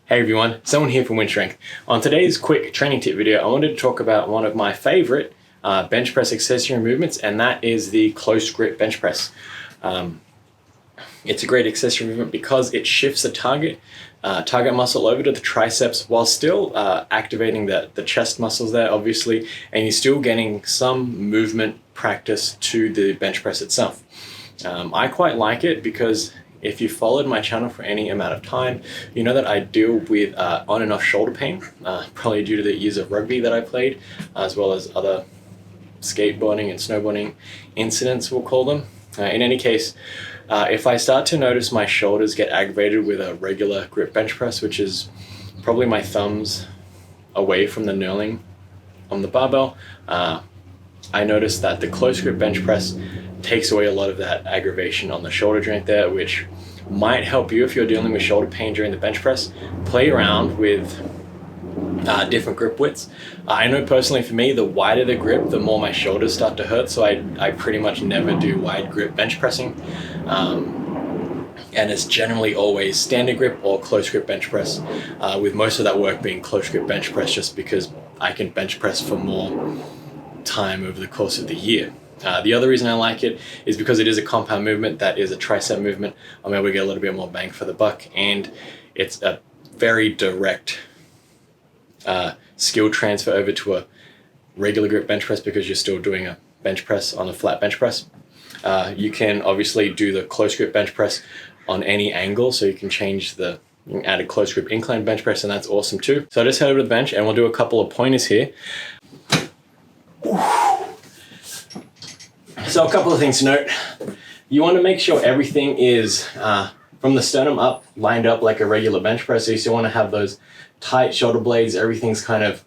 Hey everyone, someone here from Wynn Strength. On today's quick training tip video, I wanted to talk about one of my favorite bench press accessory movements, and that is the close grip bench press. It's a great accessory movement because it shifts the target muscle over to the triceps while still activating the chest muscles there, obviously, and you're still getting some movement practice to the bench press itself. I quite like it because if you followed my channel for any amount of time, you know that I deal with on and off shoulder pain, probably due to the years of rugby that I played, as well as other skateboarding and snowboarding incidents, we'll call them. In any case, if I start to notice my shoulders get aggravated with a regular grip bench press, which is probably my thumbs away from the knurling on the barbell, I notice that the close grip bench press takes away a lot of that aggravation on the shoulder joint there, which might help you if you're dealing with shoulder pain during the bench press. Play around with different grip widths. I know personally for me, the wider the grip, the more my shoulders start to hurt, so I pretty much never do wide grip bench pressing. And it's generally always standard grip or close grip bench press, with most of that work being close grip bench press just because I can bench press for more time over the course of the year. The other reason I like it is because it is a compound movement that is a tricep movement. I'm able to get a little bit more bang for the buck, and it's a very direct skill transfer over to a regular grip bench press because you're still doing a bench press on a flat bench press. You can obviously do the close grip bench press on any angle, so you can you can add a close grip incline bench press, and that's awesome too. So I just head over to the bench and we'll do a couple of pointers here. So a couple of things to note. You want to make sure everything is from the sternum up, lined up like a regular bench press. So you still want to have those tight shoulder blades. Everything's kind of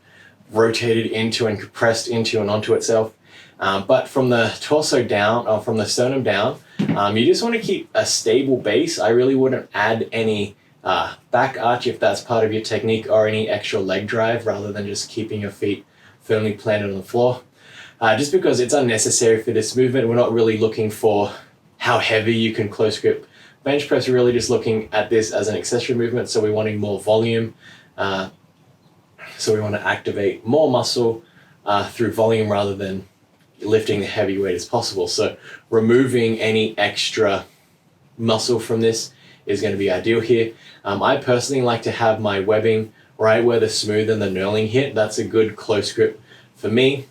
rotated into and compressed into and onto itself. But from the torso down, or from the sternum down, you just want to keep a stable base. I really wouldn't add any back arch if that's part of your technique, or any extra leg drive, rather than just keeping your feet firmly planted on the floor. Just because it's unnecessary for this movement. We're not really looking for how heavy you can close grip bench press. We're really just looking at this as an accessory movement, so we're wanting more volume. So we want to activate more muscle through volume rather than lifting the heavy weight as possible. So removing any extra muscle from this is going to be ideal here. I personally like to have my webbing right where the smooth and the knurling hit. That's a good close grip for me.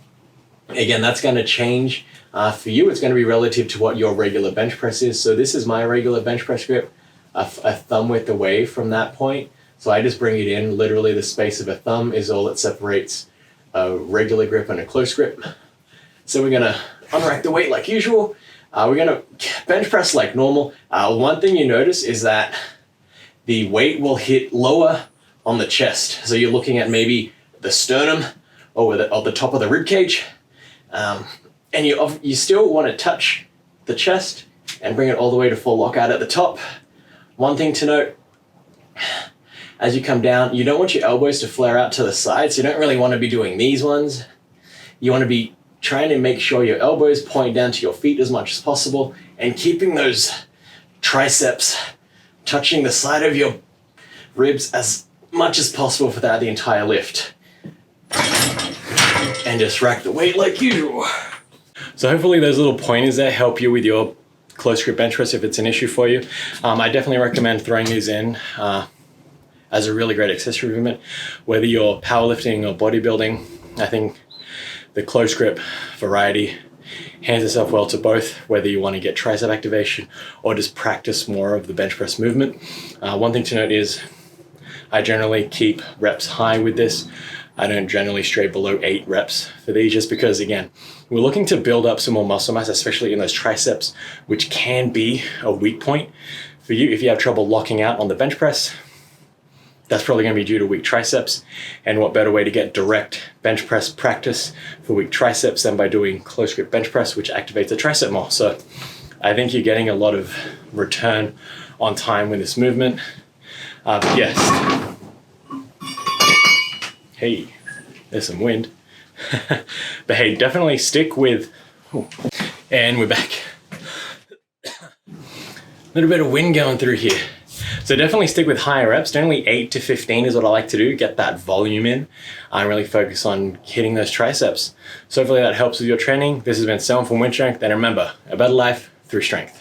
Again, that's going to change for you. It's going to be relative to what your regular bench press is. So this is my regular bench press grip, a thumb width away from that point. So I just bring it in. Literally the space of a thumb is all that separates a regular grip and a close grip. So we're going to unrack the weight like usual. We're going to bench press like normal. One thing you notice is that the weight will hit lower on the chest. So you're looking at maybe the sternum or the top of the rib cage. And you still want to touch the chest and bring it all the way to full lockout at the top. One thing to note, as you come down, you don't want your elbows to flare out to the sides. You don't really want to be doing these ones. You want to be trying to make sure your elbows point down to your feet as much as possible, and keeping those triceps touching the side of your ribs as much as possible throughout the entire lift. And just rack the weight like usual. So hopefully those little pointers there help you with your close grip bench press if it's an issue for you. I definitely recommend throwing these in as a really great accessory movement. Whether you're powerlifting or bodybuilding, I think the close grip variety hands itself well to both, whether you want to get tricep activation or just practice more of the bench press movement. One thing to note is I generally keep reps high with this. I don't generally stray below 8 reps for these, just because, again, we're looking to build up some more muscle mass, especially in those triceps, which can be a weak point for you. If you have trouble locking out on the bench press, that's probably going to be due to weak triceps. And what better way to get direct bench press practice for weak triceps than by doing close grip bench press, which activates the tricep more. So I think you're getting a lot of return on time with this movement. But yes. Hey, there's some wind. But hey, definitely stick with, and we're back. A little bit of wind going through here. So definitely stick with higher reps. Generally 8 to 15 is what I like to do. Get that volume in and really focus on hitting those triceps. So hopefully that helps with your training. This has been Selwyn from Wynn Strength. And remember, a better life through strength.